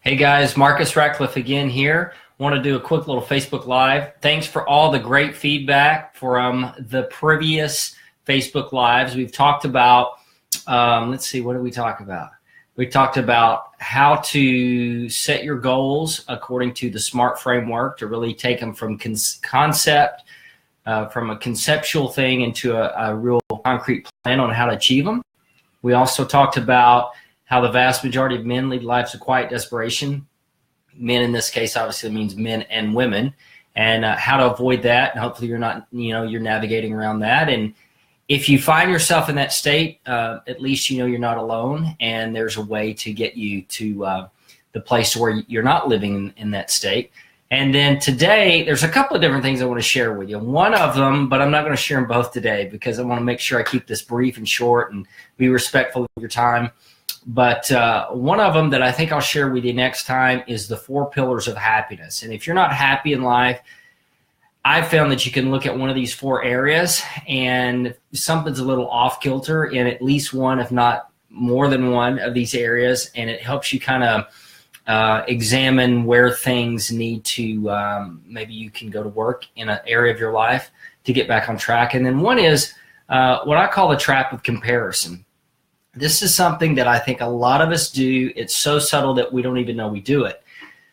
Hey guys, Marcus Ratcliffe again here. Want to do a quick little Facebook Live. Thanks for all the great feedback from the previous Facebook Lives. We've talked about, let's see, what did we talk about? We talked about how to set your goals according to the SMART framework to really take them from concept, from a conceptual thing into a real concrete plan on how to achieve them. We also talked about how the vast majority of men lead lives of quiet desperation. Men in this case obviously means men and women, and how to avoid that. And hopefully you're not, you're navigating around that. And if you find yourself in that state, at least you're not alone, and there's a way to get you to the place where you're not living in that state. And then today, there's a couple of different things I want to share with you. One of them, but I'm not going to share them both today because I want to make sure I keep this brief and short and be respectful of your time. But one of them that I think I'll share with you next time is the 4 pillars of happiness. And if you're not happy in life, I've found that you can look at one of these 4 areas and something's a little off kilter in at least one, if not more than one of these areas. And it helps you kind of examine where things need to, maybe you can go to work in an area of your life to get back on track. And then one is what I call the trap of comparison. This is something that I think a lot of us do. It's so subtle that we don't even know we do it.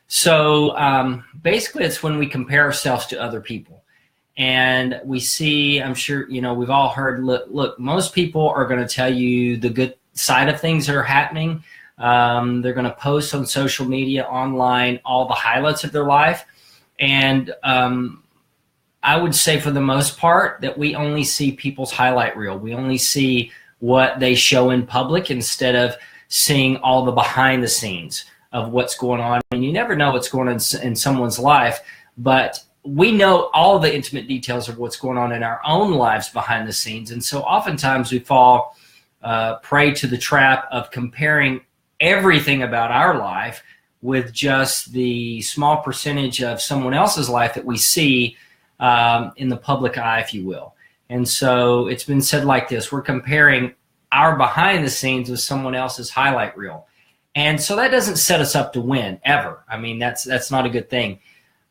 So basically, it's when we compare ourselves to other people. And we see, I'm sure, we've all heard, look, most people are going to tell you the good side of things that are happening. They're going to post on social media, online, all the highlights of their life. And I would say for the most part that we only see people's highlight reel. We only see what they show in public instead of seeing all the behind the scenes of what's going on. And you never know what's going on in someone's life, but we know all the intimate details of what's going on in our own lives behind the scenes. And so oftentimes we fall prey to the trap of comparing everything about our life with just the small percentage of someone else's life that we see in the public eye, if you will. And so it's been said like this: we're comparing our behind the scenes with someone else's highlight reel. And so that doesn't set us up to win ever. I mean, that's not a good thing.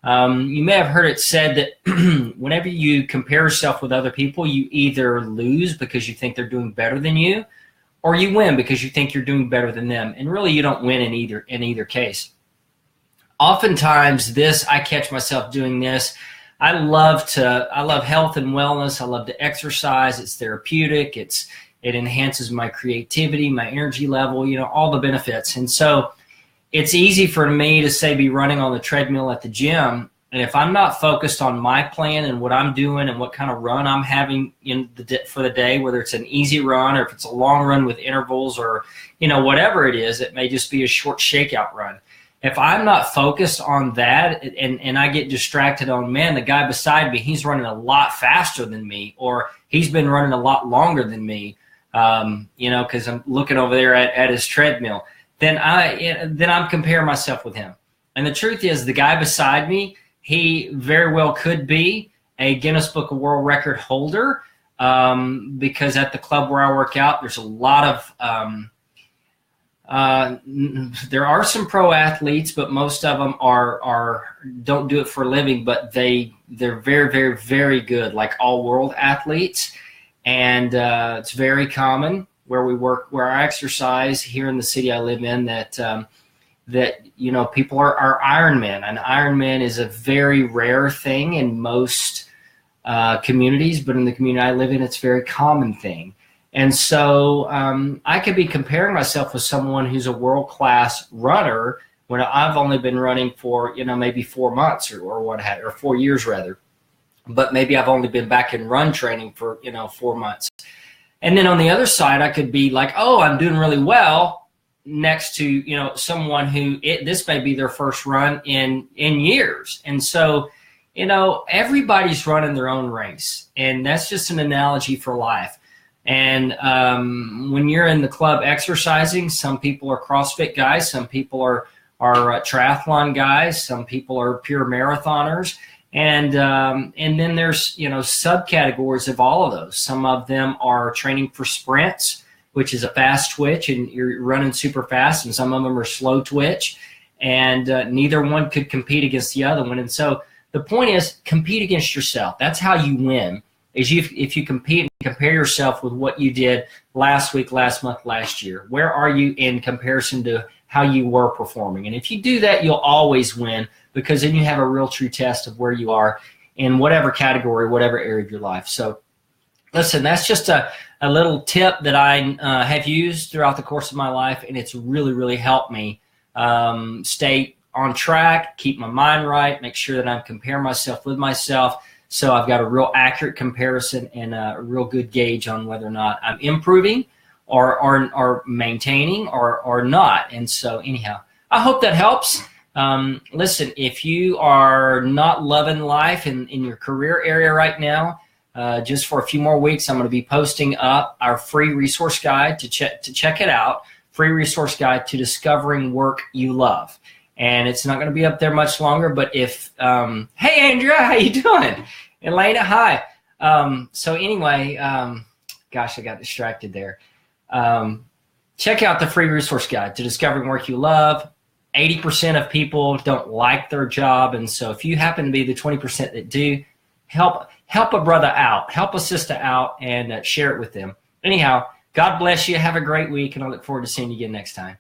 You may have heard it said that whenever you compare yourself with other people, you either lose because you think they're doing better than you, or you win because you think you're doing better than them. And really you don't win in either case. Oftentimes I catch myself doing this. I love health and wellness. I love to exercise. It's therapeutic. It enhances my creativity, my energy level, all the benefits. And so it's easy for me to say be running on the treadmill at the gym. And if I'm not focused on my plan and what I'm doing and what kind of run I'm having for the day, whether it's an easy run or if it's a long run with intervals or, whatever it is, it may just be a short shakeout run. If I'm not focused on that and I get distracted on, man, the guy beside me, he's running a lot faster than me, or he's been running a lot longer than me, because I'm looking over there at his treadmill, then I'm comparing myself with him. And the truth is, the guy beside me, he very well could be a Guinness Book of World Record holder, because at the club where I work out, there's a lot of there are some pro athletes, but most of them don't do it for a living, but they're very, very, very good, like all world athletes. And it's very common where we work, where I exercise here in the city I live in, that people are Ironman. An Ironman is a very rare thing in most communities, but in the community I live in, it's a very common thing. And so I could be comparing myself with someone who's a world-class runner when I've only been running for, maybe 4 months or 4 years rather. But maybe I've only been back in run training for, 4 months. And then on the other side, I could be like, oh, I'm doing really well next to, someone who this may be their first run in years. And so, everybody's running their own race. And that's just an analogy for life. And when you're in the club exercising, some people are CrossFit guys, some people are triathlon guys, some people are pure marathoners, and then there's subcategories of all of those. Some of them are training for sprints, which is a fast twitch, and you're running super fast, and some of them are slow twitch. and neither one could compete against the other one. And so the point is, compete against yourself. That's how you win. If you compete and compare yourself with what you did last week, last month, last year. Where are you in comparison to how you were performing? And if you do that, you'll always win, because then you have a real true test of where you are in whatever category, whatever area of your life. So listen, that's just a little tip that I have used throughout the course of my life, and it's really, really helped me stay on track, keep my mind right, make sure that I'm comparing myself with myself. So I've got a real accurate comparison and a real good gauge on whether or not I'm improving or maintaining or not. And so anyhow, I hope that helps. Listen, if you are not loving life in your career area right now, just for a few more weeks, I'm going to be posting up our free resource guide to check it out. Free resource guide to discovering work you love. And it's not going to be up there much longer, but if, hey, Andrea, how you doing? Elena, hi. So anyway, gosh, I got distracted there. Check out the free resource guide to discovering work you love. 80% of people don't like their job. And so if you happen to be the 20% that do, help a brother out, help a sister out, and share it with them. Anyhow, God bless you. Have a great week, and I look forward to seeing you again next time.